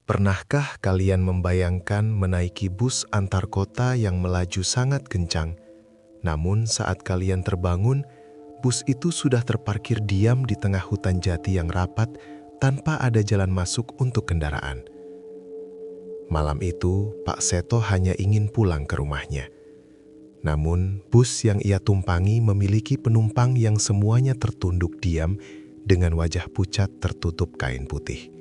Pernahkah kalian membayangkan menaiki bus antar kota yang melaju sangat kencang? Namun saat kalian terbangun, bus itu sudah terparkir diam di tengah hutan jati yang rapat tanpa ada jalan masuk untuk kendaraan. Malam itu, Pak Seto hanya ingin pulang ke rumahnya. Namun, bus yang ia tumpangi memiliki penumpang yang semuanya tertunduk diam dengan wajah pucat tertutup kain putih.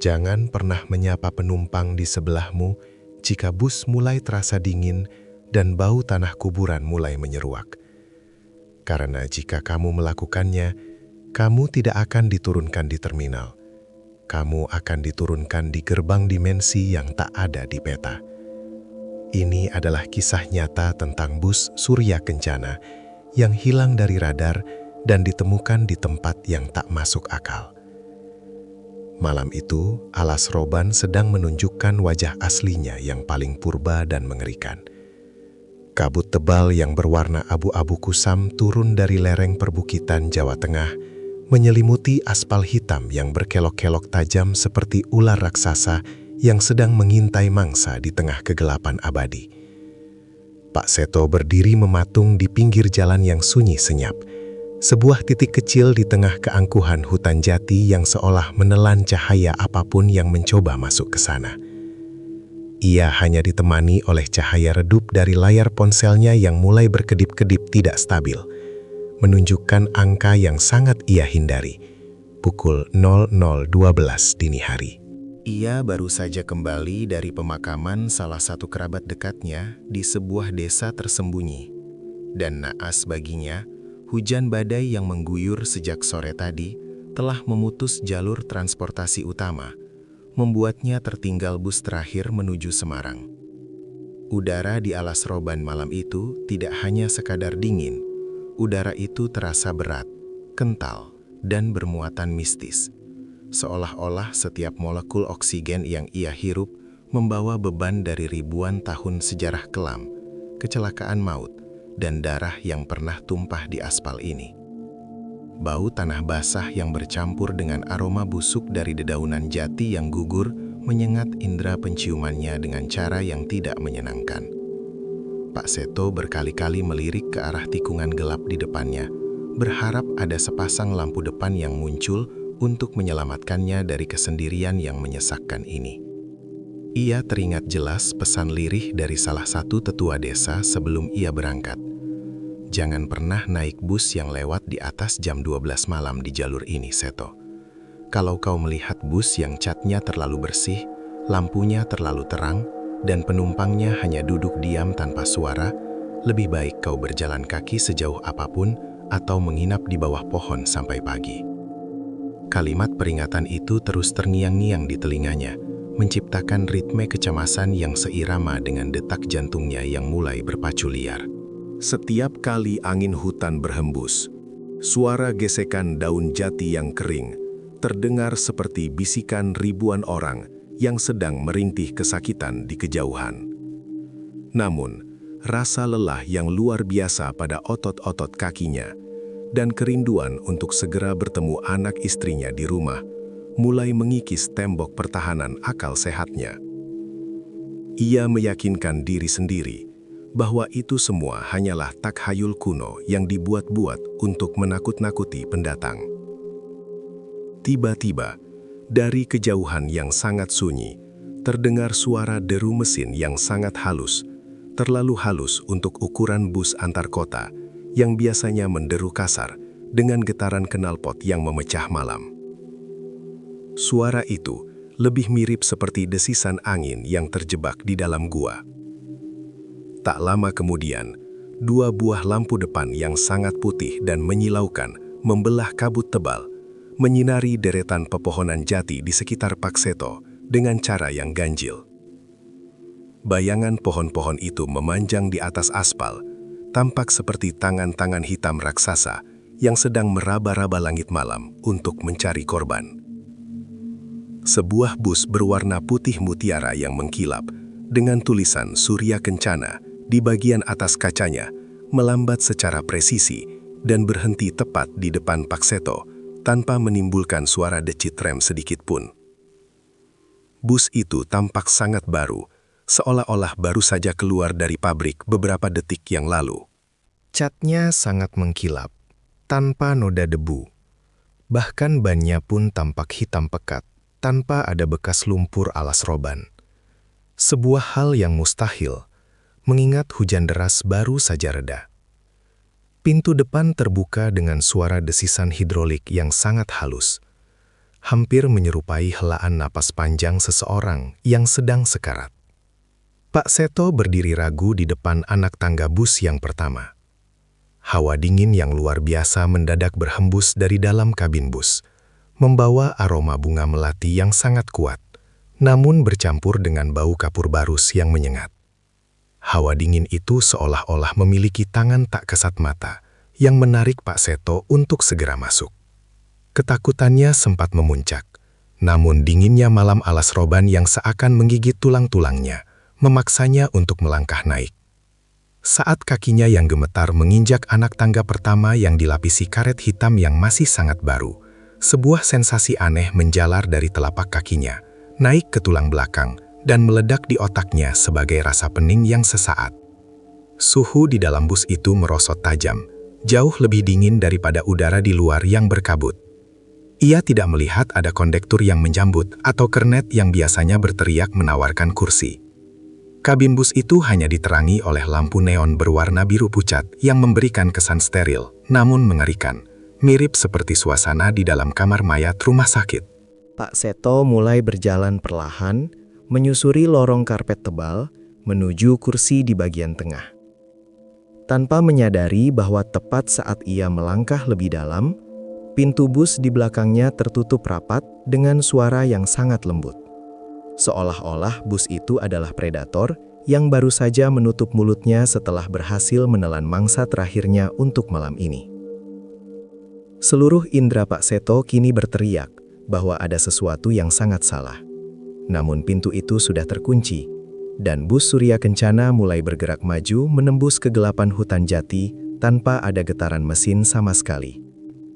Jangan pernah menyapa penumpang di sebelahmu jika bus mulai terasa dingin dan bau tanah kuburan mulai menyeruak. Karena jika kamu melakukannya, kamu tidak akan diturunkan di terminal. Kamu akan diturunkan di gerbang dimensi yang tak ada di peta. Ini adalah kisah nyata tentang bus Surya Kencana yang hilang dari radar dan ditemukan di tempat yang tak masuk akal. Malam itu, alas roban sedang menunjukkan wajah aslinya yang paling purba dan mengerikan. Kabut tebal yang berwarna abu-abu kusam turun dari lereng perbukitan Jawa Tengah, menyelimuti aspal hitam yang berkelok-kelok tajam seperti ular raksasa yang sedang mengintai mangsa di tengah kegelapan abadi. Pak Seto berdiri mematung di pinggir jalan yang sunyi senyap, sebuah titik kecil di tengah keangkuhan hutan jati yang seolah menelan cahaya apapun yang mencoba masuk ke sana. Ia hanya ditemani oleh cahaya redup dari layar ponselnya yang mulai berkedip-kedip tidak stabil, menunjukkan angka yang sangat ia hindari, pukul 00.12 dini hari. Ia baru saja kembali dari pemakaman salah satu kerabat dekatnya di sebuah desa tersembunyi. Dan naas baginya, hujan badai yang mengguyur sejak sore tadi telah memutus jalur transportasi utama, membuatnya tertinggal bus terakhir menuju Semarang. Udara di alas roban malam itu tidak hanya sekadar dingin, udara itu terasa berat, kental, dan bermuatan mistis. Seolah-olah setiap molekul oksigen yang ia hirup membawa beban dari ribuan tahun sejarah kelam, kecelakaan maut, dan darah yang pernah tumpah di aspal ini. Bau tanah basah yang bercampur dengan aroma busuk dari dedaunan jati yang gugur menyengat indera penciumannya dengan cara yang tidak menyenangkan. Pak Seto berkali-kali melirik ke arah tikungan gelap di depannya, berharap ada sepasang lampu depan yang muncul untuk menyelamatkannya dari kesendirian yang menyesakkan ini. Ia teringat jelas pesan lirih dari salah satu tetua desa sebelum ia berangkat. Jangan pernah naik bus yang lewat di atas jam 12 malam di jalur ini, Seto. Kalau kau melihat bus yang catnya terlalu bersih, lampunya terlalu terang, dan penumpangnya hanya duduk diam tanpa suara, lebih baik kau berjalan kaki sejauh apapun atau menginap di bawah pohon sampai pagi. Kalimat peringatan itu terus terngiang-ngiang di telinganya, menciptakan ritme kecemasan yang seirama dengan detak jantungnya yang mulai berpacu liar. Setiap kali angin hutan berhembus, suara gesekan daun jati yang kering terdengar seperti bisikan ribuan orang yang sedang merintih kesakitan di kejauhan. Namun, rasa lelah yang luar biasa pada otot-otot kakinya dan kerinduan untuk segera bertemu anak istrinya di rumah mulai mengikis tembok pertahanan akal sehatnya. Ia meyakinkan diri sendiri bahwa itu semua hanyalah takhayul kuno yang dibuat-buat untuk menakut-nakuti pendatang. Tiba-tiba, dari kejauhan yang sangat sunyi, terdengar suara deru mesin yang sangat halus, terlalu halus untuk ukuran bus antar kota yang biasanya menderu kasar dengan getaran knalpot yang memecah malam. Suara itu lebih mirip seperti desisan angin yang terjebak di dalam gua. Tak lama kemudian, dua buah lampu depan yang sangat putih dan menyilaukan membelah kabut tebal, menyinari deretan pepohonan jati di sekitar Pak Seto dengan cara yang ganjil. Bayangan pohon-pohon itu memanjang di atas aspal, tampak seperti tangan-tangan hitam raksasa yang sedang meraba-raba langit malam untuk mencari korban. Sebuah bus berwarna putih mutiara yang mengkilap dengan tulisan Surya Kencana di bagian atas kacanya melambat secara presisi dan berhenti tepat di depan Pak Seto tanpa menimbulkan suara decit rem sedikit pun. Bus itu tampak sangat baru, seolah-olah baru saja keluar dari pabrik beberapa detik yang lalu. Catnya sangat mengkilap, tanpa noda debu. Bahkan bannya pun tampak hitam pekat, tanpa ada bekas lumpur alas roban. Sebuah hal yang mustahil, mengingat hujan deras baru saja reda. Pintu depan terbuka dengan suara desisan hidrolik yang sangat halus, hampir menyerupai helaan napas panjang seseorang yang sedang sekarat. Pak Seto berdiri ragu di depan anak tangga bus yang pertama. Hawa dingin yang luar biasa mendadak berhembus dari dalam kabin bus, membawa aroma bunga melati yang sangat kuat, namun bercampur dengan bau kapur barus yang menyengat. Hawa dingin itu seolah-olah memiliki tangan tak kesat mata yang menarik Pak Seto untuk segera masuk. Ketakutannya sempat memuncak, namun dinginnya malam alas roban yang seakan menggigit tulang-tulangnya memaksanya untuk melangkah naik. Saat kakinya yang gemetar menginjak anak tangga pertama yang dilapisi karet hitam yang masih sangat baru, sebuah sensasi aneh menjalar dari telapak kakinya, naik ke tulang belakang, dan meledak di otaknya sebagai rasa pening yang sesaat. Suhu di dalam bus itu merosot tajam, jauh lebih dingin daripada udara di luar yang berkabut. Ia tidak melihat ada kondektur yang menjambut atau kernet yang biasanya berteriak menawarkan kursi. Kabin bus itu hanya diterangi oleh lampu neon berwarna biru pucat yang memberikan kesan steril, namun mengerikan, mirip seperti suasana di dalam kamar mayat rumah sakit. Pak Seto mulai berjalan perlahan, menyusuri lorong karpet tebal, menuju kursi di bagian tengah. Tanpa menyadari bahwa tepat saat ia melangkah lebih dalam, pintu bus di belakangnya tertutup rapat dengan suara yang sangat lembut. Seolah-olah bus itu adalah predator yang baru saja menutup mulutnya setelah berhasil menelan mangsa terakhirnya untuk malam ini. Seluruh indera Pak Seto kini berteriak bahwa ada sesuatu yang sangat salah. Namun pintu itu sudah terkunci, dan bus Surya Kencana mulai bergerak maju menembus kegelapan hutan jati tanpa ada getaran mesin sama sekali.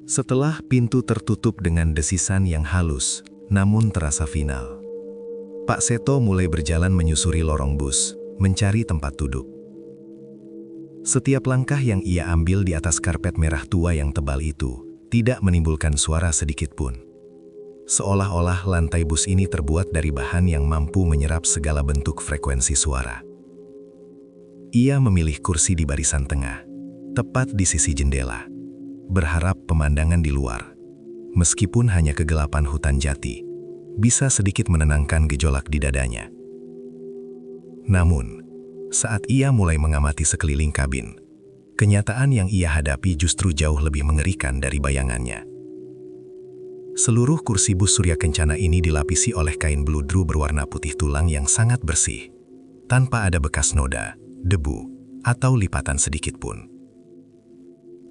Setelah pintu tertutup dengan desisan yang halus, namun terasa final, Pak Seto mulai berjalan menyusuri lorong bus, mencari tempat duduk. Setiap langkah yang ia ambil di atas karpet merah tua yang tebal itu tidak menimbulkan suara sedikit pun. Seolah-olah lantai bus ini terbuat dari bahan yang mampu menyerap segala bentuk frekuensi suara. Ia memilih kursi di barisan tengah, tepat di sisi jendela, berharap pemandangan di luar, meskipun hanya kegelapan hutan jati, bisa sedikit menenangkan gejolak di dadanya. Namun, saat ia mulai mengamati sekeliling kabin, kenyataan yang ia hadapi justru jauh lebih mengerikan dari bayangannya. Seluruh kursi bus Surya Kencana ini dilapisi oleh kain bludru berwarna putih tulang yang sangat bersih, tanpa ada bekas noda, debu, atau lipatan sedikit pun.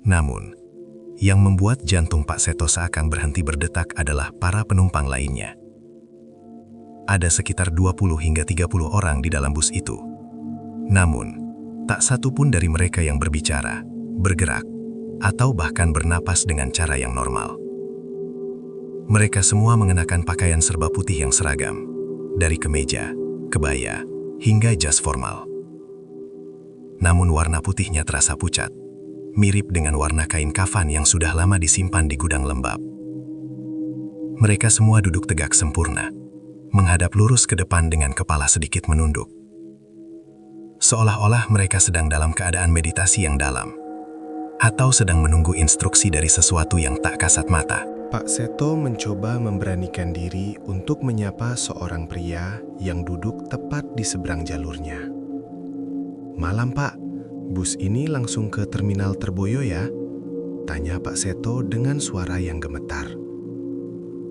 Namun, yang membuat jantung Pak Seto seakan berhenti berdetak adalah para penumpang lainnya. Ada sekitar 20 hingga 30 orang di dalam bus itu. Namun, tak satu pun dari mereka yang berbicara, bergerak, atau bahkan bernapas dengan cara yang normal. Mereka semua mengenakan pakaian serba putih yang seragam, dari kemeja, kebaya, hingga jas formal. Namun warna putihnya terasa pucat, mirip dengan warna kain kafan yang sudah lama disimpan di gudang lembab. Mereka semua duduk tegak sempurna, menghadap lurus ke depan dengan kepala sedikit menunduk. Seolah-olah mereka sedang dalam keadaan meditasi yang dalam, atau sedang menunggu instruksi dari sesuatu yang tak kasat mata. Pak Seto mencoba memberanikan diri untuk menyapa seorang pria yang duduk tepat di seberang jalurnya. "Malam, Pak. Bus ini langsung ke Terminal Terboyo ya?" tanya Pak Seto dengan suara yang gemetar.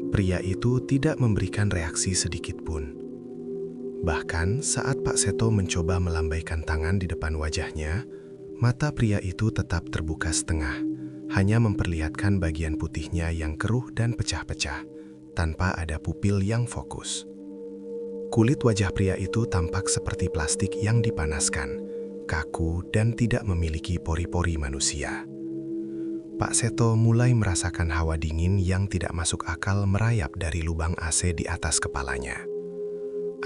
Pria itu tidak memberikan reaksi sedikit pun. Bahkan saat Pak Seto mencoba melambaikan tangan di depan wajahnya, mata pria itu tetap terbuka setengah, hanya memperlihatkan bagian putihnya yang keruh dan pecah-pecah, tanpa ada pupil yang fokus. Kulit wajah pria itu tampak seperti plastik yang dipanaskan, kaku dan tidak memiliki pori-pori manusia. Pak Seto mulai merasakan hawa dingin yang tidak masuk akal merayap dari lubang AC di atas kepalanya.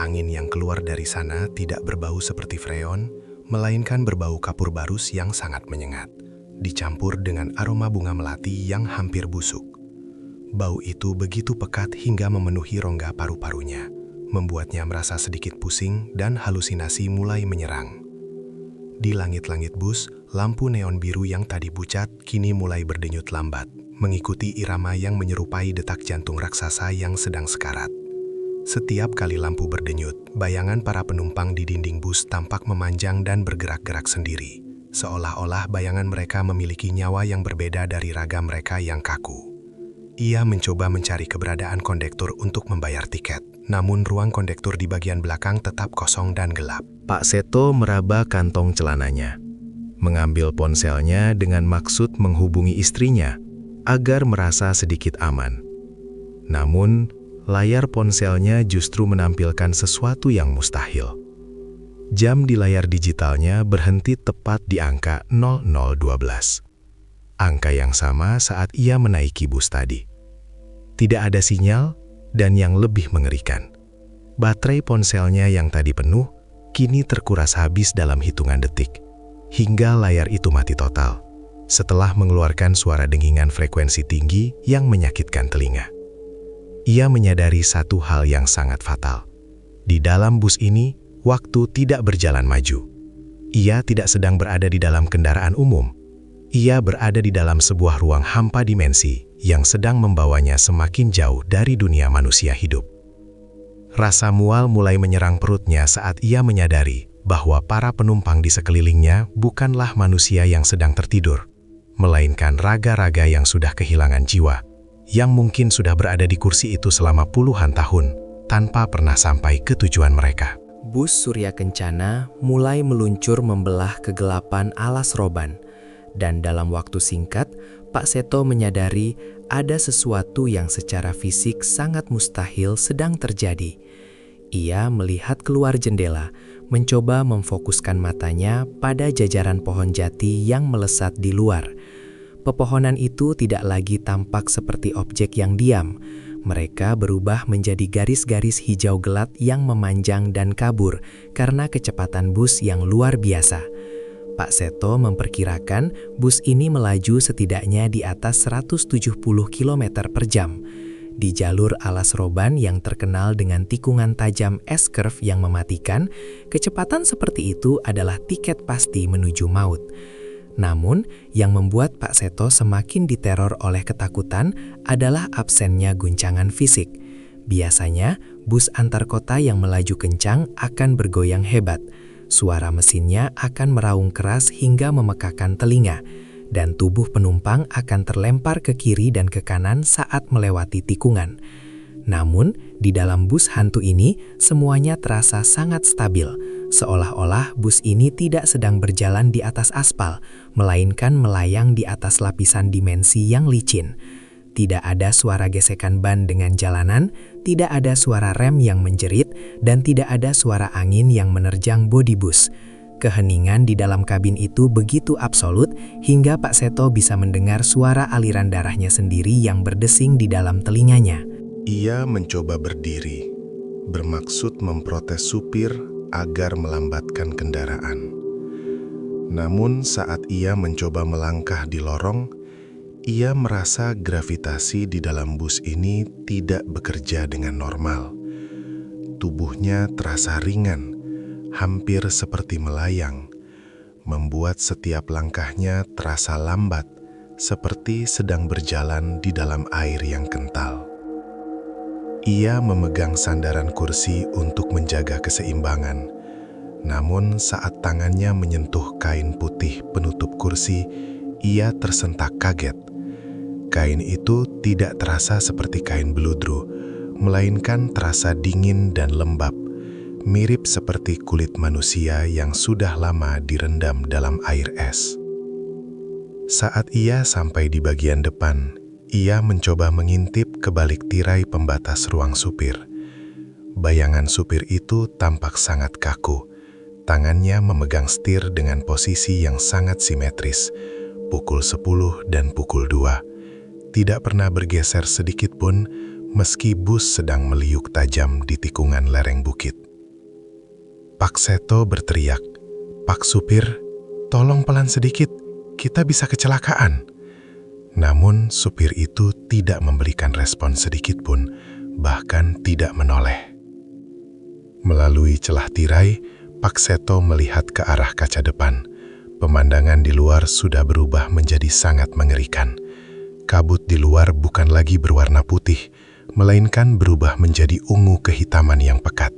Angin yang keluar dari sana tidak berbau seperti freon, melainkan berbau kapur barus yang sangat menyengat, dicampur dengan aroma bunga melati yang hampir busuk. Bau itu begitu pekat hingga memenuhi rongga paru-parunya, membuatnya merasa sedikit pusing dan halusinasi mulai menyerang. Di langit-langit bus, lampu neon biru yang tadi pucat kini mulai berdenyut lambat, mengikuti irama yang menyerupai detak jantung raksasa yang sedang sekarat. Setiap kali lampu berdenyut, bayangan para penumpang di dinding bus tampak memanjang dan bergerak-gerak sendiri, seolah-olah bayangan mereka memiliki nyawa yang berbeda dari raga mereka yang kaku. Ia mencoba mencari keberadaan kondektur untuk membayar tiket, namun ruang kondektur di bagian belakang tetap kosong dan gelap. Pak Seto meraba kantong celananya, mengambil ponselnya dengan maksud menghubungi istrinya agar merasa sedikit aman. Namun, layar ponselnya justru menampilkan sesuatu yang mustahil. Jam di layar digitalnya berhenti tepat di angka 0012. Angka yang sama saat ia menaiki bus tadi. Tidak ada sinyal, dan yang lebih mengerikan, baterai ponselnya yang tadi penuh, kini terkuras habis dalam hitungan detik, hingga layar itu mati total, setelah mengeluarkan suara dengingan frekuensi tinggi yang menyakitkan telinga. Ia menyadari satu hal yang sangat fatal. Di dalam bus ini, waktu tidak berjalan maju. Ia tidak sedang berada di dalam kendaraan umum. Ia berada di dalam sebuah ruang hampa dimensi yang sedang membawanya semakin jauh dari dunia manusia hidup. Rasa mual mulai menyerang perutnya saat ia menyadari bahwa para penumpang di sekelilingnya bukanlah manusia yang sedang tertidur, melainkan raga-raga yang sudah kehilangan jiwa, yang mungkin sudah berada di kursi itu selama puluhan tahun tanpa pernah sampai ke tujuan mereka. Bus Surya Kencana mulai meluncur membelah kegelapan alas roban. Dan dalam waktu singkat, Pak Seto menyadari ada sesuatu yang secara fisik sangat mustahil sedang terjadi. Ia melihat keluar jendela, mencoba memfokuskan matanya pada jajaran pohon jati yang melesat di luar. Pepohonan itu tidak lagi tampak seperti objek yang diam. Mereka berubah menjadi garis-garis hijau gelat yang memanjang dan kabur karena kecepatan bus yang luar biasa. Pak Seto memperkirakan bus ini melaju setidaknya di atas 170 km per jam. Di jalur alas roban yang terkenal dengan tikungan tajam S-curve yang mematikan, kecepatan seperti itu adalah tiket pasti menuju maut. Namun, yang membuat Pak Seto semakin diteror oleh ketakutan adalah absennya guncangan fisik. Biasanya, bus antar kota yang melaju kencang akan bergoyang hebat. Suara mesinnya akan meraung keras hingga memekakan telinga, dan tubuh penumpang akan terlempar ke kiri dan ke kanan saat melewati tikungan. Namun, di dalam bus hantu ini, semuanya terasa sangat stabil, seolah-olah bus ini tidak sedang berjalan di atas aspal, melainkan melayang di atas lapisan dimensi yang licin. Tidak ada suara gesekan ban dengan jalanan, tidak ada suara rem yang menjerit, dan tidak ada suara angin yang menerjang bodi bus. Keheningan di dalam kabin itu begitu absolut hingga Pak Seto bisa mendengar suara aliran darahnya sendiri yang berdesing di dalam telinganya. Ia mencoba berdiri, bermaksud memprotes supir agar melambatkan kendaraan. Namun saat ia mencoba melangkah di lorong, ia merasa gravitasi di dalam bus ini tidak bekerja dengan normal. Tubuhnya terasa ringan, hampir seperti melayang, membuat setiap langkahnya terasa lambat, seperti sedang berjalan di dalam air yang kental. Ia memegang sandaran kursi untuk menjaga keseimbangan, namun saat tangannya menyentuh kain putih penutup kursi, ia tersentak kaget. Kain itu tidak terasa seperti kain beludru, melainkan terasa dingin dan lembab, mirip seperti kulit manusia yang sudah lama direndam dalam air es. Saat ia sampai di bagian depan, ia mencoba mengintip ke balik tirai pembatas ruang supir. Bayangan supir itu tampak sangat kaku. Tangannya memegang setir dengan posisi yang sangat simetris, pukul 10 dan pukul 2. Tidak pernah bergeser sedikit pun, meski bus sedang meliuk tajam di tikungan lereng bukit. Pak Seto berteriak, "Pak supir, tolong pelan sedikit, kita bisa kecelakaan." Namun supir itu tidak memberikan respon sedikit pun, bahkan tidak menoleh. Melalui celah tirai, Pak Seto melihat ke arah kaca depan. Pemandangan di luar sudah berubah menjadi sangat mengerikan. Kabut di luar bukan lagi berwarna putih, melainkan berubah menjadi ungu kehitaman yang pekat.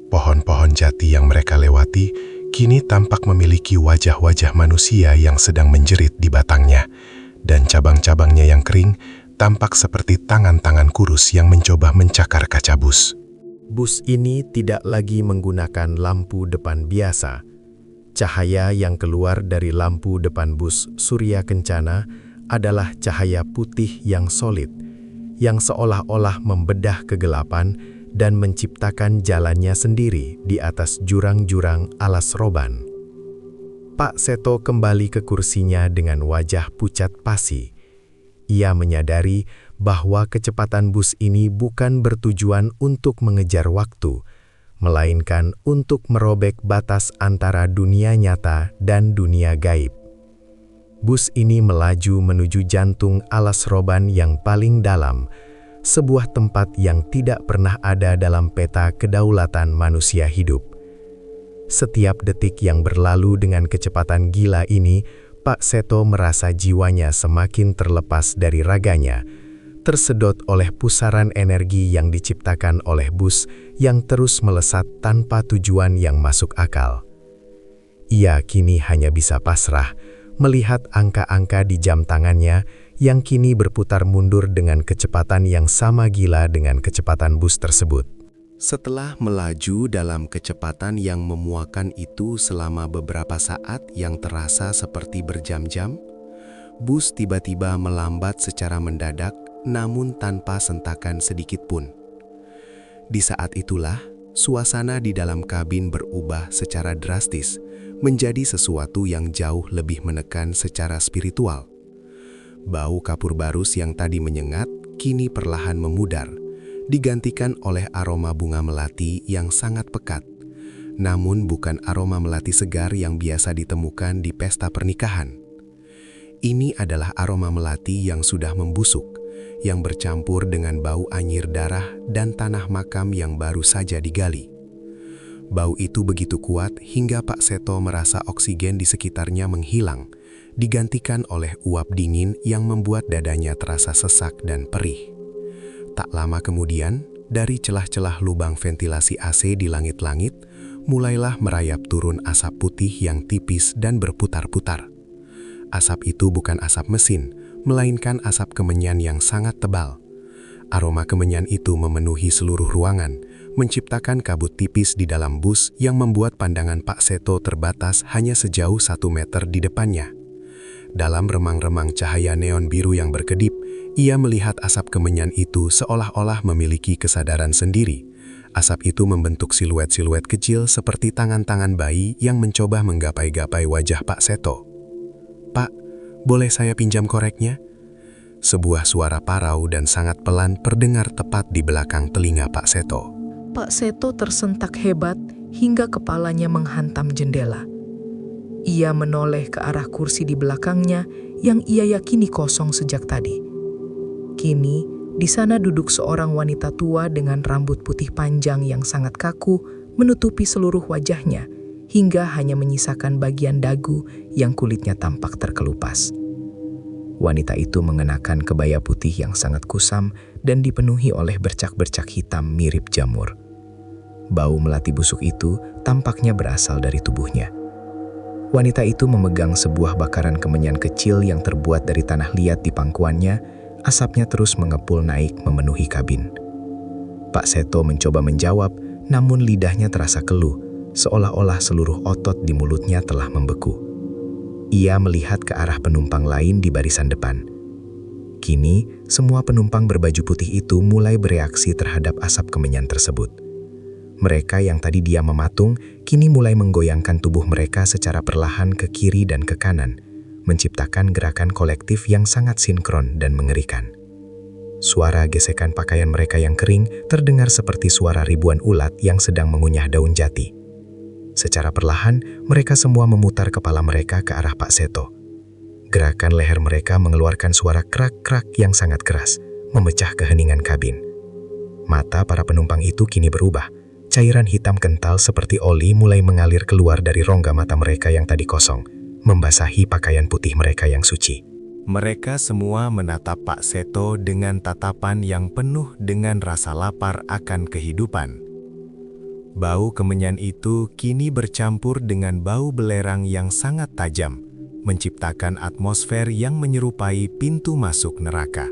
Pohon-pohon jati yang mereka lewati kini tampak memiliki wajah-wajah manusia yang sedang menjerit di batangnya, dan cabang-cabangnya yang kering tampak seperti tangan-tangan kurus yang mencoba mencakar kaca bus. Bus ini tidak lagi menggunakan lampu depan biasa. Cahaya yang keluar dari lampu depan bus Surya Kencana adalah cahaya putih yang solid, yang seolah-olah membedah kegelapan dan menciptakan jalannya sendiri di atas jurang-jurang alas roban. Pak Seto kembali ke kursinya dengan wajah pucat pasi. Ia menyadari bahwa kecepatan bus ini bukan bertujuan untuk mengejar waktu, melainkan untuk merobek batas antara dunia nyata dan dunia gaib. Bus ini melaju menuju jantung alas roban yang paling dalam, sebuah tempat yang tidak pernah ada dalam peta kedaulatan manusia hidup. Setiap detik yang berlalu dengan kecepatan gila ini, Pak Seto merasa jiwanya semakin terlepas dari raganya, tersedot oleh pusaran energi yang diciptakan oleh bus yang terus melesat tanpa tujuan yang masuk akal. Ia kini hanya bisa pasrah melihat angka-angka di jam tangannya yang kini berputar mundur dengan kecepatan yang sama gila dengan kecepatan bus tersebut. Setelah melaju dalam kecepatan yang memuakan itu selama beberapa saat yang terasa seperti berjam-jam, bus tiba-tiba melambat secara mendadak namun tanpa sentakan sedikit pun. Di saat itulah, suasana di dalam kabin berubah secara drastis menjadi sesuatu yang jauh lebih menekan secara spiritual. Bau kapur barus yang tadi menyengat kini perlahan memudar, digantikan oleh aroma bunga melati yang sangat pekat. Namun bukan aroma melati segar yang biasa ditemukan di pesta pernikahan. Ini adalah aroma melati yang sudah membusuk, yang bercampur dengan bau anyir darah dan tanah makam yang baru saja digali. Bau itu begitu kuat hingga Pak Seto merasa oksigen di sekitarnya menghilang, digantikan oleh uap dingin yang membuat dadanya terasa sesak dan perih. Tak lama kemudian, dari celah-celah lubang ventilasi AC di langit-langit, mulailah merayap turun asap putih yang tipis dan berputar-putar. Asap itu bukan asap mesin, melainkan asap kemenyan yang sangat tebal. Aroma kemenyan itu memenuhi seluruh ruangan, menciptakan kabut tipis di dalam bus yang membuat pandangan Pak Seto terbatas hanya sejauh 1 meter di depannya. Dalam remang-remang cahaya neon biru yang berkedip, ia melihat asap kemenyan itu seolah-olah memiliki kesadaran sendiri. Asap itu membentuk siluet-siluet kecil seperti tangan-tangan bayi yang mencoba menggapai-gapai wajah Pak Seto. "Pak, boleh saya pinjam koreknya?" Sebuah suara parau dan sangat pelan terdengar tepat di belakang telinga Pak Seto. Pak Seto tersentak hebat hingga kepalanya menghantam jendela. Ia menoleh ke arah kursi di belakangnya yang ia yakini kosong sejak tadi. Kini, di sana duduk seorang wanita tua dengan rambut putih panjang yang sangat kaku menutupi seluruh wajahnya hingga hanya menyisakan bagian dagu yang kulitnya tampak terkelupas. Wanita itu mengenakan kebaya putih yang sangat kusam dan dipenuhi oleh bercak-bercak hitam mirip jamur. Bau melati busuk itu tampaknya berasal dari tubuhnya. Wanita itu memegang sebuah bakaran kemenyan kecil yang terbuat dari tanah liat di pangkuannya. Asapnya terus mengepul naik memenuhi kabin. Pak Seto mencoba menjawab, namun lidahnya terasa keluh, seolah-olah seluruh otot di mulutnya telah membeku. Ia melihat ke arah penumpang lain di barisan depan. Kini, semua penumpang berbaju putih itu mulai bereaksi terhadap asap kemenyan tersebut. Mereka yang tadi diam mematung, kini mulai menggoyangkan tubuh mereka secara perlahan ke kiri dan ke kanan, menciptakan gerakan kolektif yang sangat sinkron dan mengerikan. Suara gesekan pakaian mereka yang kering terdengar seperti suara ribuan ulat yang sedang mengunyah daun jati. Secara perlahan, mereka semua memutar kepala mereka ke arah Pak Seto. Gerakan leher mereka mengeluarkan suara krak-krak yang sangat keras, memecah keheningan kabin. Mata para penumpang itu kini berubah. Cairan hitam kental seperti oli mulai mengalir keluar dari rongga mata mereka yang tadi kosong, membasahi pakaian putih mereka yang suci. Mereka semua menatap Pak Seto dengan tatapan yang penuh dengan rasa lapar akan kehidupan. Bau kemenyan itu kini bercampur dengan bau belerang yang sangat tajam, menciptakan atmosfer yang menyerupai pintu masuk neraka.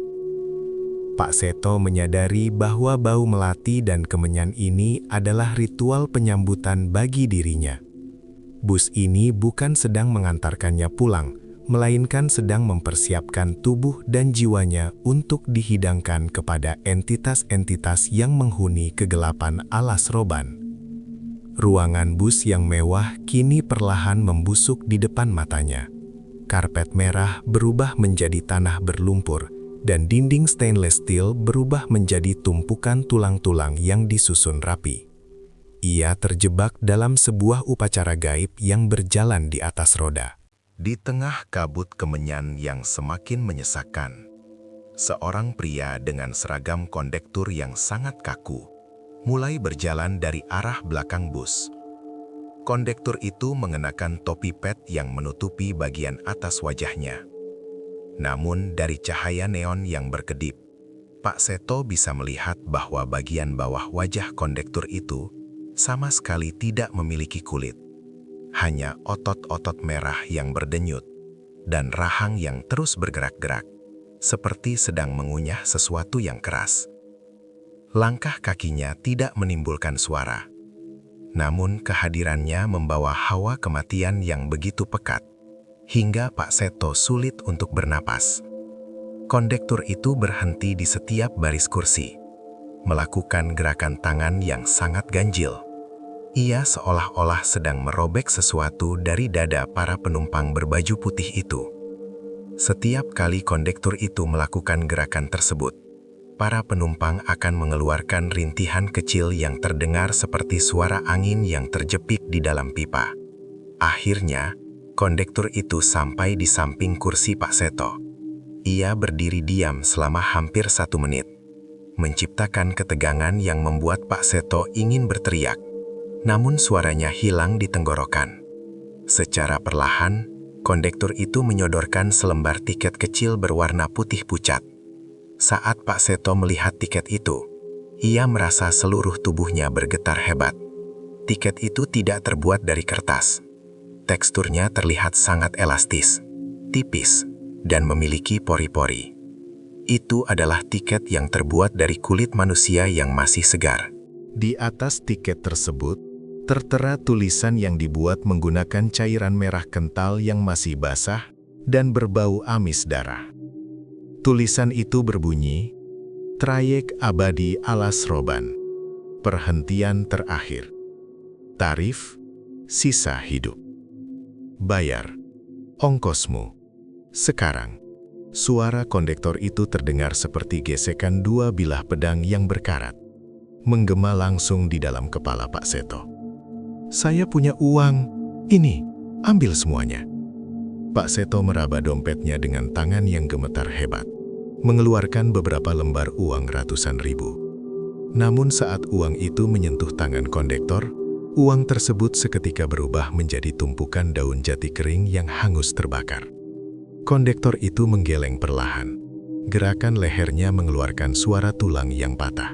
Pak Seto menyadari bahwa bau melati dan kemenyan ini adalah ritual penyambutan bagi dirinya. Bus ini bukan sedang mengantarkannya pulang, melainkan sedang mempersiapkan tubuh dan jiwanya untuk dihidangkan kepada entitas-entitas yang menghuni kegelapan alas roban. Ruangan bus yang mewah kini perlahan membusuk di depan matanya. Karpet merah berubah menjadi tanah berlumpur, dan dinding stainless steel berubah menjadi tumpukan tulang-tulang yang disusun rapi. Ia terjebak dalam sebuah upacara gaib yang berjalan di atas roda. Di tengah kabut kemenyan yang semakin menyesakkan, seorang pria dengan seragam kondektur yang sangat kaku mulai berjalan dari arah belakang bus. Kondektur itu mengenakan topi pet yang menutupi bagian atas wajahnya. Namun dari cahaya neon yang berkedip, Pak Seto bisa melihat bahwa bagian bawah wajah kondektur itu sama sekali tidak memiliki kulit. Hanya otot-otot merah yang berdenyut dan rahang yang terus bergerak-gerak, seperti sedang mengunyah sesuatu yang keras. Langkah kakinya tidak menimbulkan suara, namun kehadirannya membawa hawa kematian yang begitu pekat, hingga Pak Seto sulit untuk bernapas. Kondektur itu berhenti di setiap baris kursi, melakukan gerakan tangan yang sangat ganjil. Ia seolah-olah sedang merobek sesuatu dari dada para penumpang berbaju putih itu. Setiap kali kondektur itu melakukan gerakan tersebut, para penumpang akan mengeluarkan rintihan kecil yang terdengar seperti suara angin yang terjepit di dalam pipa. Akhirnya, kondektur itu sampai di samping kursi Pak Seto. Ia berdiri diam selama hampir 1 menit, menciptakan ketegangan yang membuat Pak Seto ingin berteriak, namun suaranya hilang di tenggorokan. Secara perlahan, kondektur itu menyodorkan selembar tiket kecil berwarna putih pucat. Saat Pak Seto melihat tiket itu, ia merasa seluruh tubuhnya bergetar hebat. Tiket itu tidak terbuat dari kertas. Teksturnya terlihat sangat elastis, tipis, dan memiliki pori-pori. Itu adalah tiket yang terbuat dari kulit manusia yang masih segar. Di atas tiket tersebut, tertera tulisan yang dibuat menggunakan cairan merah kental yang masih basah dan berbau amis darah. Tulisan itu berbunyi, "Trayek abadi alas roban. Perhentian terakhir. Tarif, sisa hidup. Bayar, ongkosmu." Sekarang, suara kondektor itu terdengar seperti gesekan 2 bilah pedang yang berkarat, menggema langsung di dalam kepala Pak Seto. "Saya punya uang, ini, ambil semuanya." Pak Seto meraba dompetnya dengan tangan yang gemetar hebat, mengeluarkan beberapa lembar uang ratusan ribu. Namun saat uang itu menyentuh tangan kondektor, uang tersebut seketika berubah menjadi tumpukan daun jati kering yang hangus terbakar. Kondektor itu menggeleng perlahan. Gerakan lehernya mengeluarkan suara tulang yang patah.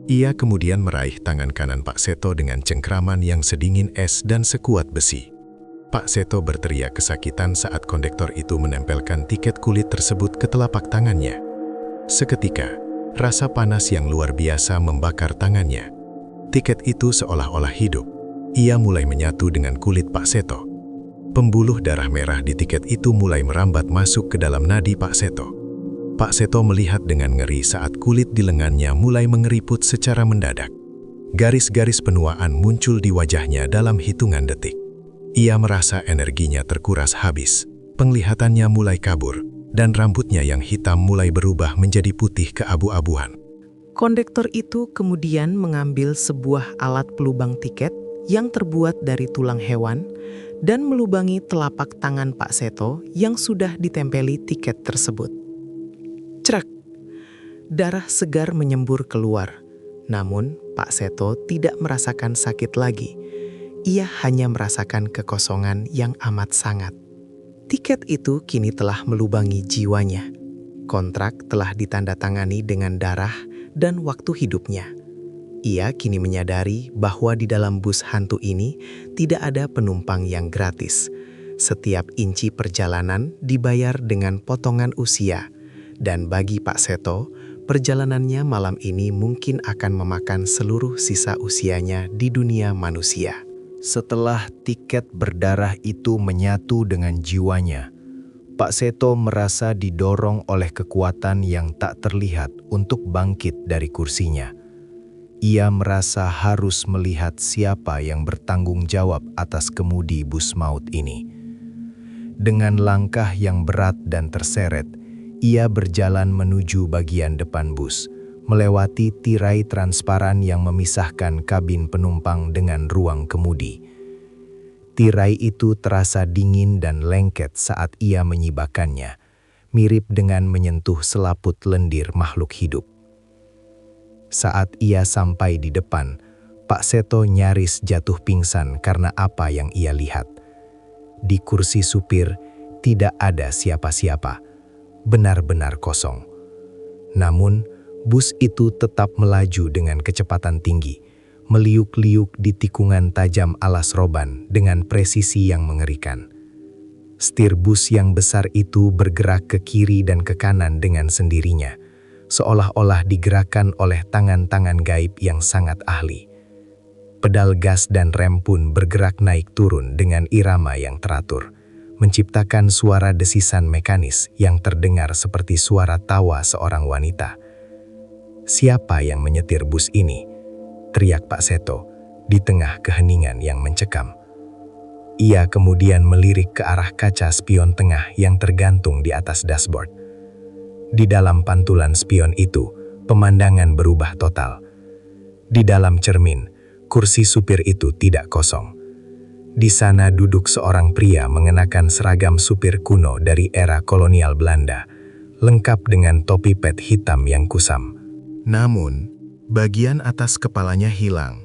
Ia kemudian meraih tangan kanan Pak Seto dengan cengkraman yang sedingin es dan sekuat besi. Pak Seto berteriak kesakitan saat kondektor itu menempelkan tiket kulit tersebut ke telapak tangannya. Seketika, rasa panas yang luar biasa membakar tangannya. Tiket itu seolah-olah hidup. Ia mulai menyatu dengan kulit Pak Seto. Pembuluh darah merah di tiket itu mulai merambat masuk ke dalam nadi Pak Seto. Pak Seto melihat dengan ngeri saat kulit di lengannya mulai mengeriput secara mendadak. Garis-garis penuaan muncul di wajahnya dalam hitungan detik. Ia merasa energinya terkuras habis, penglihatannya mulai kabur, dan rambutnya yang hitam mulai berubah menjadi putih keabu-abuan. Kondektor itu kemudian mengambil sebuah alat pelubang tiket yang terbuat dari tulang hewan dan melubangi telapak tangan Pak Seto yang sudah ditempeli tiket tersebut. Cerak! Darah segar menyembur keluar. Namun, Pak Seto tidak merasakan sakit lagi. Ia hanya merasakan kekosongan yang amat sangat. Tiket itu kini telah melubangi jiwanya. Kontrak telah ditandatangani dengan darah dan waktu hidupnya. Ia kini menyadari bahwa di dalam bus hantu ini tidak ada penumpang yang gratis. Setiap inci perjalanan dibayar dengan potongan usia. Dan bagi Pak Seto, perjalanannya malam ini mungkin akan memakan seluruh sisa usianya di dunia manusia. Setelah tiket berdarah itu menyatu dengan jiwanya, Pak Seto merasa didorong oleh kekuatan yang tak terlihat untuk bangkit dari kursinya. Ia merasa harus melihat siapa yang bertanggung jawab atas kemudi bus maut ini. Dengan langkah yang berat dan terseret, ia berjalan menuju bagian depan bus, melewati tirai transparan yang memisahkan kabin penumpang dengan ruang kemudi. Tirai itu terasa dingin dan lengket saat ia menyibakannya, mirip dengan menyentuh selaput lendir makhluk hidup. Saat ia sampai di depan, Pak Seto nyaris jatuh pingsan karena apa yang ia lihat. Di kursi supir tidak ada siapa-siapa, benar-benar kosong. Namun, bus itu tetap melaju dengan kecepatan tinggi, meliuk-liuk di tikungan tajam alas roban dengan presisi yang mengerikan. Setir bus yang besar itu bergerak ke kiri dan ke kanan dengan sendirinya, seolah-olah digerakkan oleh tangan-tangan gaib yang sangat ahli. Pedal gas dan rem pun bergerak naik turun dengan irama yang teratur, menciptakan suara desisan mekanis yang terdengar seperti suara tawa seorang wanita. "Siapa yang menyetir bus ini?" teriak Pak Seto di tengah keheningan yang mencekam. Ia kemudian melirik ke arah kaca spion tengah yang tergantung di atas dashboard. Di dalam pantulan spion itu, pemandangan berubah total. Di dalam cermin, kursi supir itu tidak kosong. Di sana duduk seorang pria mengenakan seragam supir kuno dari era kolonial Belanda, lengkap dengan topi pet hitam yang kusam. Namun, bagian atas kepalanya hilang,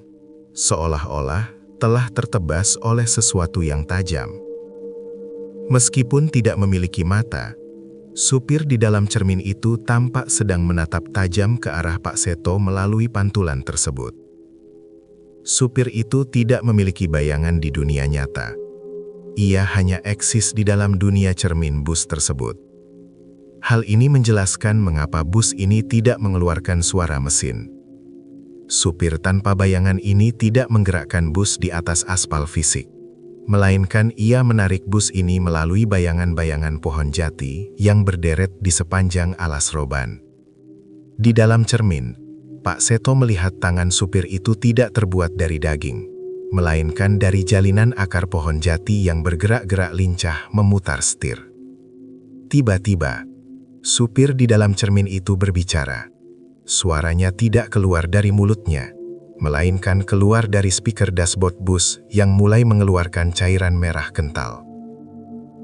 seolah-olah telah tertebas oleh sesuatu yang tajam. Meskipun tidak memiliki mata, supir di dalam cermin itu tampak sedang menatap tajam ke arah Pak Seto melalui pantulan tersebut. Supir itu tidak memiliki bayangan di dunia nyata. Ia hanya eksis di dalam dunia cermin bus tersebut. Hal ini menjelaskan mengapa bus ini tidak mengeluarkan suara mesin. Supir tanpa bayangan ini tidak menggerakkan bus di atas aspal fisik, melainkan ia menarik bus ini melalui bayangan-bayangan pohon jati yang berderet di sepanjang alas roban. Di dalam cermin, Pak Seto melihat tangan supir itu tidak terbuat dari daging, melainkan dari jalinan akar pohon jati yang bergerak-gerak lincah memutar setir. Tiba-tiba, supir di dalam cermin itu berbicara. Suaranya tidak keluar dari mulutnya, melainkan keluar dari speaker dashboard bus yang mulai mengeluarkan cairan merah kental.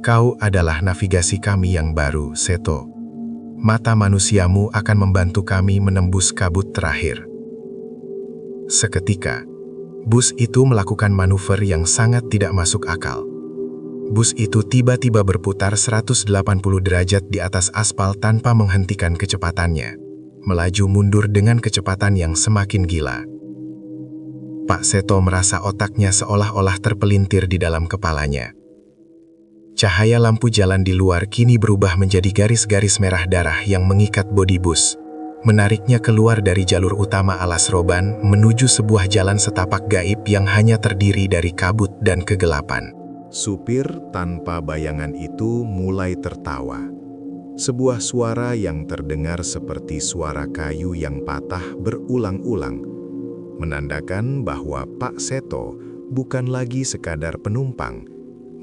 "Kau adalah navigasi kami yang baru, Seto. Mata manusiamu akan membantu kami menembus kabut terakhir." Seketika, bus itu melakukan manuver yang sangat tidak masuk akal. Bus itu tiba-tiba berputar 180 derajat di atas aspal tanpa menghentikan kecepatannya, melaju mundur dengan kecepatan yang semakin gila. Pak Seto merasa otaknya seolah-olah terpelintir di dalam kepalanya. Cahaya lampu jalan di luar kini berubah menjadi garis-garis merah darah yang mengikat bodi bus, menariknya keluar dari jalur utama alas roban menuju sebuah jalan setapak gaib yang hanya terdiri dari kabut dan kegelapan. Supir tanpa bayangan itu mulai tertawa. Sebuah suara yang terdengar seperti suara kayu yang patah berulang-ulang, menandakan bahwa Pak Seto bukan lagi sekadar penumpang,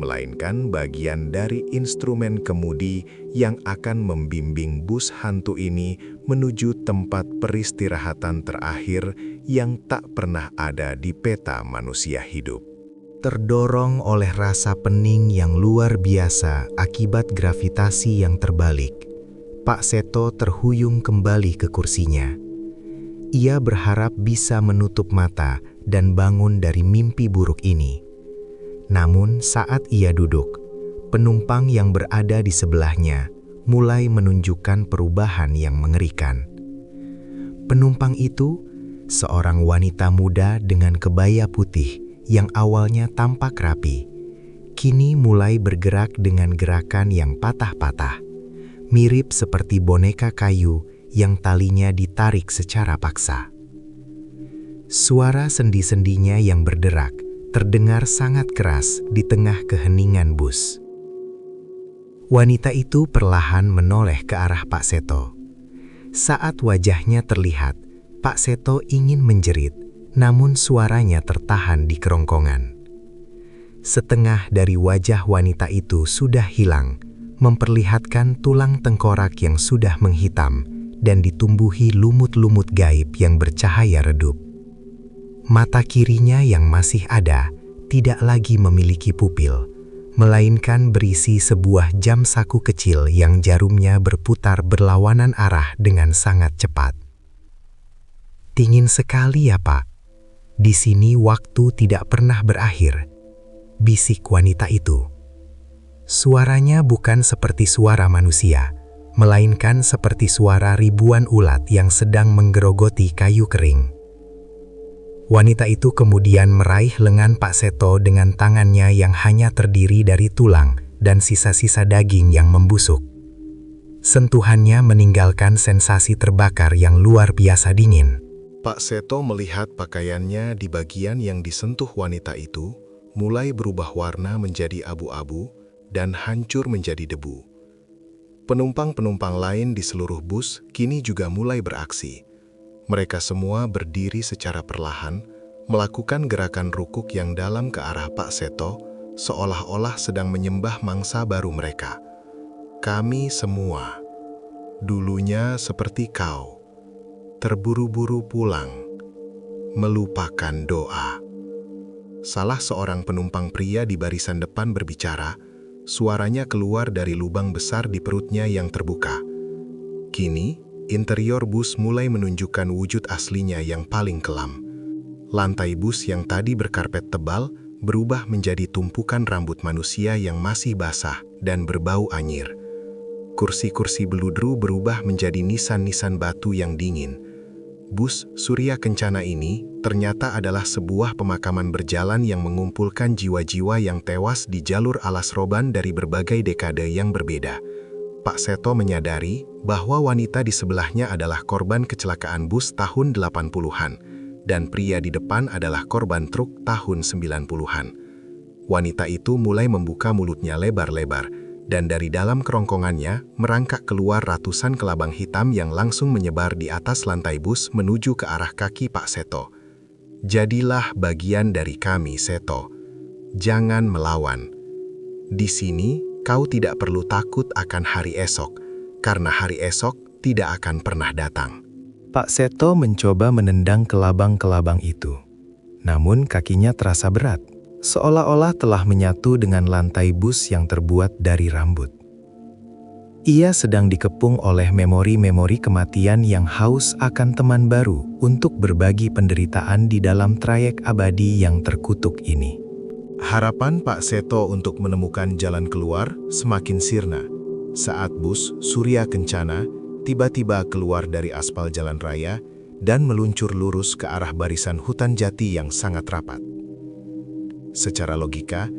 melainkan bagian dari instrumen kemudi yang akan membimbing bus hantu ini menuju tempat peristirahatan terakhir yang tak pernah ada di peta manusia hidup. Terdorong oleh rasa pening yang luar biasa akibat gravitasi yang terbalik, Pak Seto terhuyung kembali ke kursinya. Ia berharap bisa menutup mata dan bangun dari mimpi buruk ini. Namun saat ia duduk, penumpang yang berada di sebelahnya mulai menunjukkan perubahan yang mengerikan. Penumpang itu, seorang wanita muda dengan kebaya putih yang awalnya tampak rapi, kini mulai bergerak dengan gerakan yang patah-patah, mirip seperti boneka kayu yang talinya ditarik secara paksa. Suara sendi-sendinya yang berderak terdengar sangat keras di tengah keheningan bus. Wanita itu perlahan menoleh ke arah Pak Seto. Saat wajahnya terlihat, Pak Seto ingin menjerit, namun suaranya tertahan di kerongkongan. Setengah dari wajah wanita itu sudah hilang, memperlihatkan tulang tengkorak yang sudah menghitam dan ditumbuhi lumut-lumut gaib yang bercahaya redup. Mata kirinya yang masih ada tidak lagi memiliki pupil, melainkan berisi sebuah jam saku kecil yang jarumnya berputar berlawanan arah dengan sangat cepat. "Dingin sekali ya, Pak. Di sini waktu tidak pernah berakhir," bisik wanita itu. Suaranya bukan seperti suara manusia, melainkan seperti suara ribuan ulat yang sedang menggerogoti kayu kering. Wanita itu kemudian meraih lengan Pak Seto dengan tangannya yang hanya terdiri dari tulang dan sisa-sisa daging yang membusuk. Sentuhannya meninggalkan sensasi terbakar yang luar biasa dingin. Pak Seto melihat pakaiannya di bagian yang disentuh wanita itu mulai berubah warna menjadi abu-abu dan hancur menjadi debu. Penumpang-penumpang lain di seluruh bus kini juga mulai beraksi. Mereka semua berdiri secara perlahan, melakukan gerakan rukuk yang dalam ke arah Pak Seto, seolah-olah sedang menyembah mangsa baru mereka. "Kami semua, dulunya seperti kau, terburu-buru pulang, melupakan doa." Salah seorang penumpang pria di barisan depan berbicara, suaranya keluar dari lubang besar di perutnya yang terbuka. Kini, interior bus mulai menunjukkan wujud aslinya yang paling kelam. Lantai bus yang tadi berkarpet tebal berubah menjadi tumpukan rambut manusia yang masih basah dan berbau anyir. Kursi-kursi beludru berubah menjadi nisan-nisan batu yang dingin. Bus Surya Kencana ini ternyata adalah sebuah pemakaman berjalan yang mengumpulkan jiwa-jiwa yang tewas di jalur alas roban dari berbagai dekade yang berbeda. Pak Seto menyadari bahwa wanita di sebelahnya adalah korban kecelakaan bus tahun 80-an, dan pria di depan adalah korban truk tahun 90-an. Wanita itu mulai membuka mulutnya lebar-lebar, dan dari dalam kerongkongannya merangkak keluar ratusan kelabang hitam yang langsung menyebar di atas lantai bus menuju ke arah kaki Pak Seto. "Jadilah bagian dari kami, Seto. Jangan melawan. Di sini kau tidak perlu takut akan hari esok, karena hari esok tidak akan pernah datang." Pak Seto mencoba menendang kelabang-kelabang itu. Namun kakinya terasa berat, seolah-olah telah menyatu dengan lantai bus yang terbuat dari rambut. Ia sedang dikepung oleh memori-memori kematian yang haus akan teman baru untuk berbagi penderitaan di dalam trayek abadi yang terkutuk ini. Harapan Pak Seto untuk menemukan jalan keluar semakin sirna saat bus Surya Kencana tiba-tiba keluar dari aspal jalan raya dan meluncur lurus ke arah barisan hutan jati yang sangat rapat. Secara logika,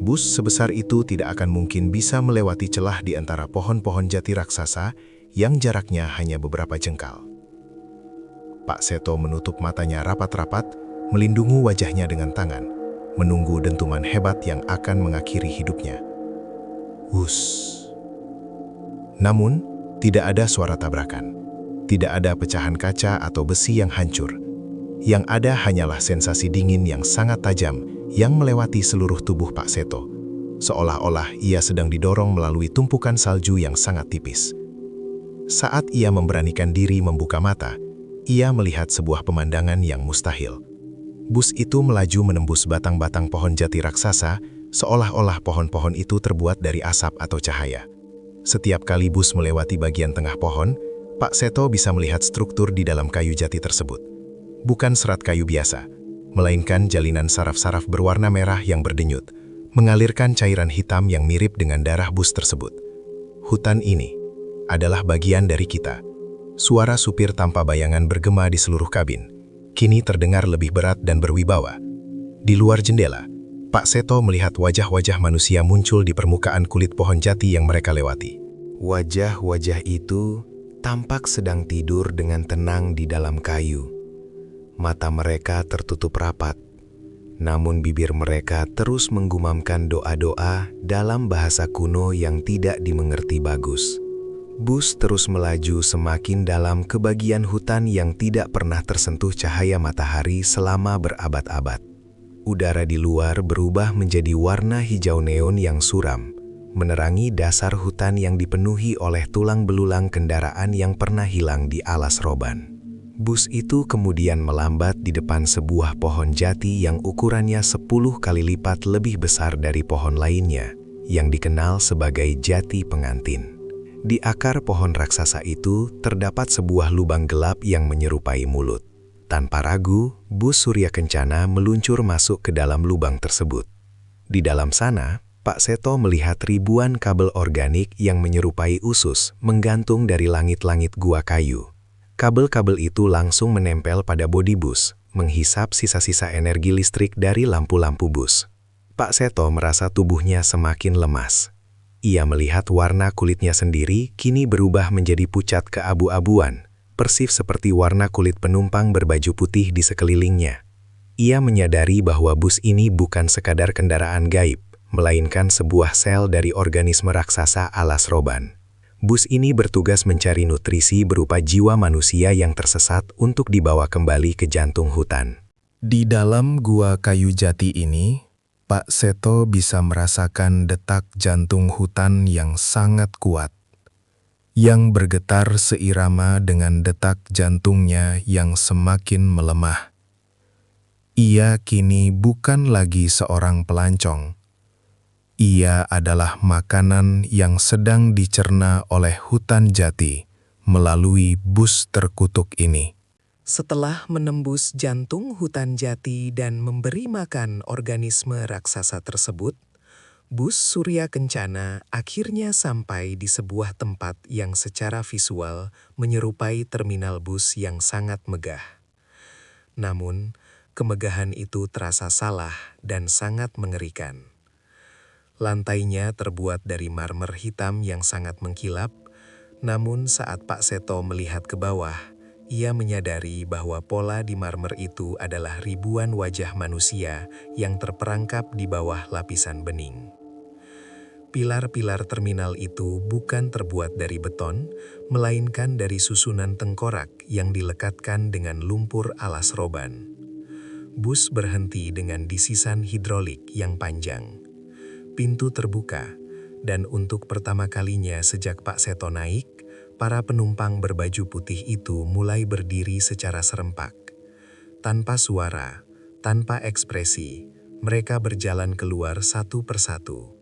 bus sebesar itu tidak akan mungkin bisa melewati celah di antara pohon-pohon jati raksasa yang jaraknya hanya beberapa jengkal. Pak Seto menutup matanya rapat-rapat, melindungi wajahnya dengan tangan, menunggu dentuman hebat yang akan mengakhiri hidupnya. Hus. Namun, tidak ada suara tabrakan. Tidak ada pecahan kaca atau besi yang hancur. Yang ada hanyalah sensasi dingin yang sangat tajam yang melewati seluruh tubuh Pak Seto, seolah-olah ia sedang didorong melalui tumpukan salju yang sangat tipis. Saat ia memberanikan diri membuka mata, Ia melihat sebuah pemandangan yang mustahil. Bus itu melaju menembus batang-batang pohon jati raksasa, seolah-olah pohon-pohon itu terbuat dari asap atau cahaya. Setiap kali bus melewati bagian tengah pohon, Pak Seto bisa melihat struktur di dalam kayu jati tersebut. Bukan serat kayu biasa, melainkan jalinan saraf-saraf berwarna merah yang berdenyut, mengalirkan cairan hitam yang mirip dengan darah bus tersebut. Hutan ini adalah bagian dari kita. Suara supir tanpa bayangan bergema di seluruh kabin. Kini terdengar lebih berat dan berwibawa. Di luar jendela, Pak Seto melihat wajah-wajah manusia muncul di permukaan kulit pohon jati yang mereka lewati. Wajah-wajah itu tampak sedang tidur dengan tenang di dalam kayu. Mata mereka tertutup rapat, namun bibir mereka terus menggumamkan doa-doa dalam bahasa kuno yang tidak dimengerti bagus. Bus terus melaju semakin dalam ke bagian hutan yang tidak pernah tersentuh cahaya matahari selama berabad-abad. Udara di luar berubah menjadi warna hijau neon yang suram, menerangi dasar hutan yang dipenuhi oleh tulang belulang kendaraan yang pernah hilang di alas roban. Bus itu kemudian melambat di depan sebuah pohon jati yang ukurannya 10 kali lipat lebih besar dari pohon lainnya, yang dikenal sebagai jati pengantin. Di akar pohon raksasa itu terdapat sebuah lubang gelap yang menyerupai mulut. Tanpa ragu, bus Surya Kencana meluncur masuk ke dalam lubang tersebut. Di dalam sana, Pak Seto melihat ribuan kabel organik yang menyerupai usus menggantung dari langit-langit gua kayu. Kabel-kabel itu langsung menempel pada bodi bus, menghisap sisa-sisa energi listrik dari lampu-lampu bus. Pak Seto merasa tubuhnya semakin lemas. Ia melihat warna kulitnya sendiri kini berubah menjadi pucat keabu-abuan, persis seperti warna kulit penumpang berbaju putih di sekelilingnya. Ia menyadari bahwa bus ini bukan sekadar kendaraan gaib, melainkan sebuah sel dari organisme raksasa alas roban. Bus ini bertugas mencari nutrisi berupa jiwa manusia yang tersesat untuk dibawa kembali ke jantung hutan. Di dalam gua kayu jati ini, Pak Seto bisa merasakan detak jantung hutan yang sangat kuat, yang bergetar seirama dengan detak jantungnya yang semakin melemah. Ia kini bukan lagi seorang pelancong. Ia adalah makanan yang sedang dicerna oleh hutan jati melalui bus terkutuk ini. Setelah menembus jantung hutan jati dan memberi makan organisme raksasa tersebut, bus Surya Kencana akhirnya sampai di sebuah tempat yang secara visual menyerupai terminal bus yang sangat megah. Namun, kemegahan itu terasa salah dan sangat mengerikan. Lantainya terbuat dari marmer hitam yang sangat mengkilap, namun saat Pak Seto melihat ke bawah, ia menyadari bahwa pola di marmer itu adalah ribuan wajah manusia yang terperangkap di bawah lapisan bening. Pilar-pilar terminal itu bukan terbuat dari beton, melainkan dari susunan tengkorak yang dilekatkan dengan lumpur alas roban. Bus berhenti dengan disisan hidrolik yang panjang. Pintu terbuka, dan untuk pertama kalinya sejak Pak Seto naik, para penumpang berbaju putih itu mulai berdiri secara serempak. Tanpa suara, tanpa ekspresi, mereka berjalan keluar satu persatu.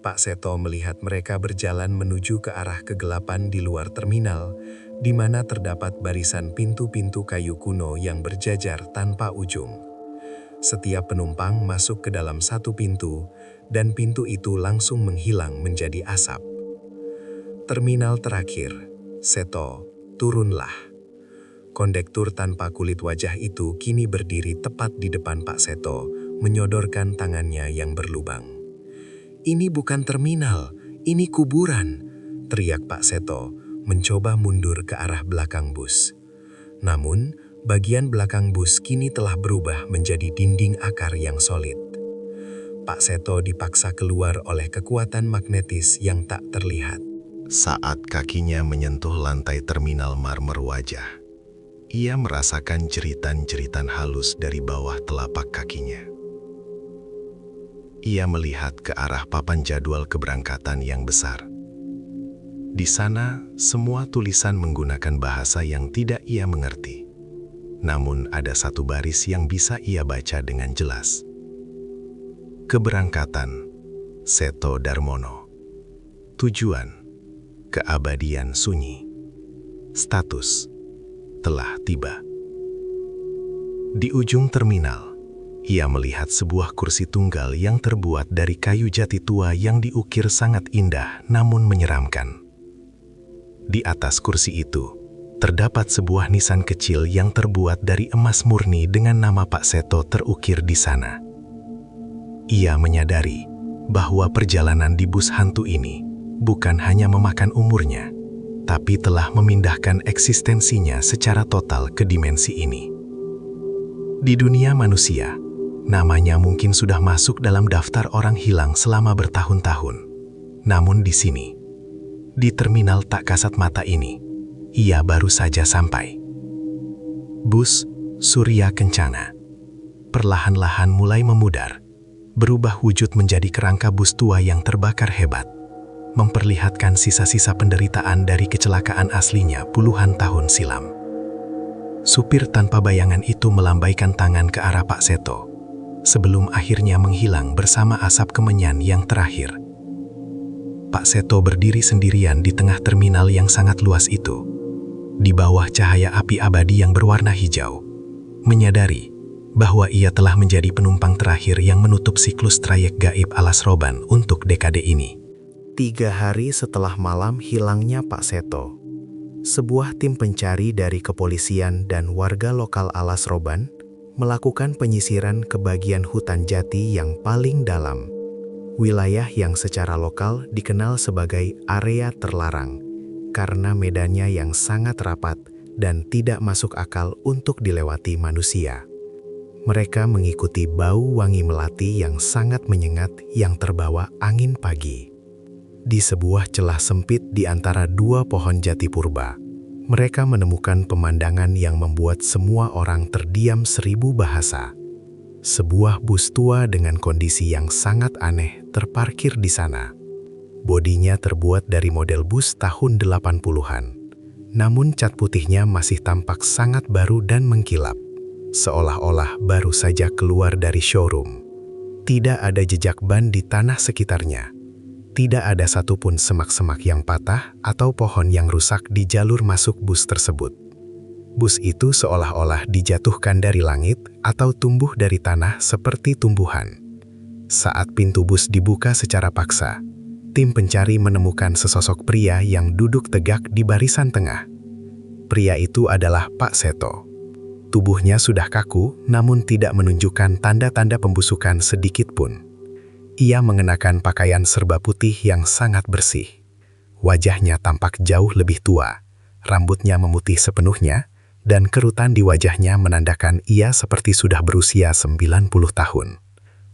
Pak Seto melihat mereka berjalan menuju ke arah kegelapan di luar terminal, di mana terdapat barisan pintu-pintu kayu kuno yang berjajar tanpa ujung. Setiap penumpang masuk ke dalam satu pintu, dan pintu itu langsung menghilang menjadi asap. Terminal terakhir, Seto, turunlah. Kondektur tanpa kulit wajah itu kini berdiri tepat di depan Pak Seto, menyodorkan tangannya yang berlubang. "Ini bukan terminal, ini kuburan," teriak Pak Seto, mencoba mundur ke arah belakang bus. Namun, bagian belakang bus kini telah berubah menjadi dinding akar yang solid. Pak Seto dipaksa keluar oleh kekuatan magnetis yang tak terlihat. Saat kakinya menyentuh lantai terminal marmer wajah, ia merasakan jeritan-jeritan halus dari bawah telapak kakinya. Ia melihat ke arah papan jadwal keberangkatan yang besar. Di sana, semua tulisan menggunakan bahasa yang tidak ia mengerti. namun ada satu baris yang bisa ia baca dengan jelas. Keberangkatan, Seto Darmono. Tujuan, keabadian sunyi. Status, telah tiba. Di ujung terminal, ia melihat sebuah kursi tunggal yang terbuat dari kayu jati tua yang diukir sangat indah namun menyeramkan. Di atas kursi itu, terdapat sebuah nisan kecil yang terbuat dari emas murni dengan nama Pak Seto terukir di sana. Ia menyadari bahwa perjalanan di bus hantu ini bukan hanya memakan umurnya, tapi telah memindahkan eksistensinya secara total ke dimensi ini. Di dunia manusia, namanya mungkin sudah masuk dalam daftar orang hilang selama bertahun-tahun. Namun di sini, di terminal tak kasat mata ini, ia baru saja sampai. Bus Surya Kencana perlahan-lahan mulai memudar, berubah wujud menjadi kerangka bus tua yang terbakar hebat, memperlihatkan sisa-sisa penderitaan dari kecelakaan aslinya puluhan tahun silam. Supir tanpa bayangan itu melambaikan tangan ke arah Pak Seto, sebelum akhirnya menghilang bersama asap kemenyan yang terakhir. Pak Seto berdiri sendirian di tengah terminal yang sangat luas itu, di bawah cahaya api abadi yang berwarna hijau, menyadari bahwa ia telah menjadi penumpang terakhir yang menutup siklus trayek gaib Alas Roban untuk dekade ini. 3 hari setelah malam hilangnya Pak Seto, sebuah tim pencari dari kepolisian dan warga lokal Alas Roban melakukan penyisiran ke bagian hutan jati yang paling dalam, wilayah yang secara lokal dikenal sebagai area terlarang karena medannya yang sangat rapat dan tidak masuk akal untuk dilewati manusia. Mereka mengikuti bau wangi melati yang sangat menyengat yang terbawa angin pagi. Di sebuah celah sempit di antara 2 pohon jati purba, mereka menemukan pemandangan yang membuat semua orang terdiam 1000 bahasa. Sebuah bus tua dengan kondisi yang sangat aneh terparkir di sana. Bodinya terbuat dari model bus tahun 80-an. Namun cat putihnya masih tampak sangat baru dan mengkilap, seolah-olah baru saja keluar dari showroom. Tidak ada jejak ban di tanah sekitarnya. Tidak ada satupun semak-semak yang patah atau pohon yang rusak di jalur masuk bus tersebut. Bus itu seolah-olah dijatuhkan dari langit atau tumbuh dari tanah seperti tumbuhan. Saat pintu bus dibuka secara paksa, tim pencari menemukan sesosok pria yang duduk tegak di barisan tengah. Pria itu adalah Pak Seto. Tubuhnya sudah kaku, namun tidak menunjukkan tanda-tanda pembusukan sedikit pun. Ia mengenakan pakaian serba putih yang sangat bersih. Wajahnya tampak jauh lebih tua, rambutnya memutih sepenuhnya, dan kerutan di wajahnya menandakan ia seperti sudah berusia 90 tahun.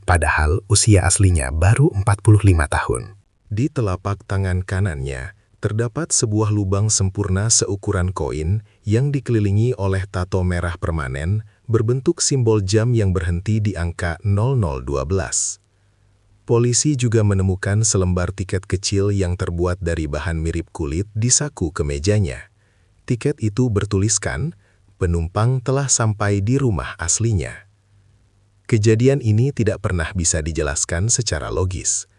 Padahal usia aslinya baru 45 tahun. Di telapak tangan kanannya, terdapat sebuah lubang sempurna seukuran koin yang dikelilingi oleh tato merah permanen berbentuk simbol jam yang berhenti di angka 0012. Polisi juga menemukan selembar tiket kecil yang terbuat dari bahan mirip kulit di saku kemejanya. Tiket itu bertuliskan, penumpang telah sampai di rumah aslinya. Kejadian ini tidak pernah bisa dijelaskan secara logis.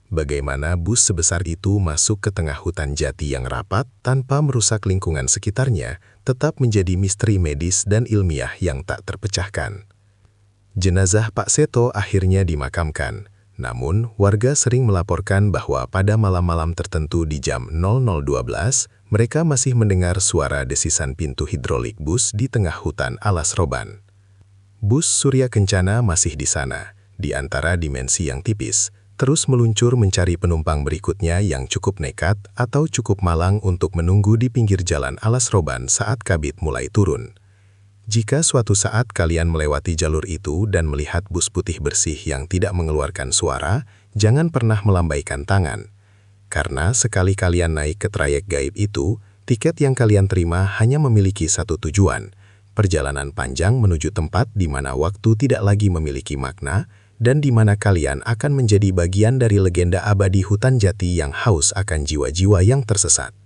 Bagaimana bus sebesar itu masuk ke tengah hutan jati yang rapat tanpa merusak lingkungan sekitarnya tetap menjadi misteri medis dan ilmiah yang tak terpecahkan. Jenazah Pak Seto akhirnya dimakamkan, namun warga sering melaporkan bahwa pada malam-malam tertentu di jam 0012, mereka masih mendengar suara desisan pintu hidrolik bus di tengah hutan Alas Roban. Bus Surya Kencana masih di sana, di antara dimensi yang tipis, terus meluncur mencari penumpang berikutnya yang cukup nekat atau cukup malang untuk menunggu di pinggir jalan Alas Roban saat kabit mulai turun. Jika suatu saat kalian melewati jalur itu dan melihat bus putih bersih yang tidak mengeluarkan suara, jangan pernah melambaikan tangan. Karena sekali kalian naik ke trayek gaib itu, tiket yang kalian terima hanya memiliki satu tujuan, perjalanan panjang menuju tempat di mana waktu tidak lagi memiliki makna, dan di mana kalian akan menjadi bagian dari legenda abadi hutan jati yang haus akan jiwa-jiwa yang tersesat.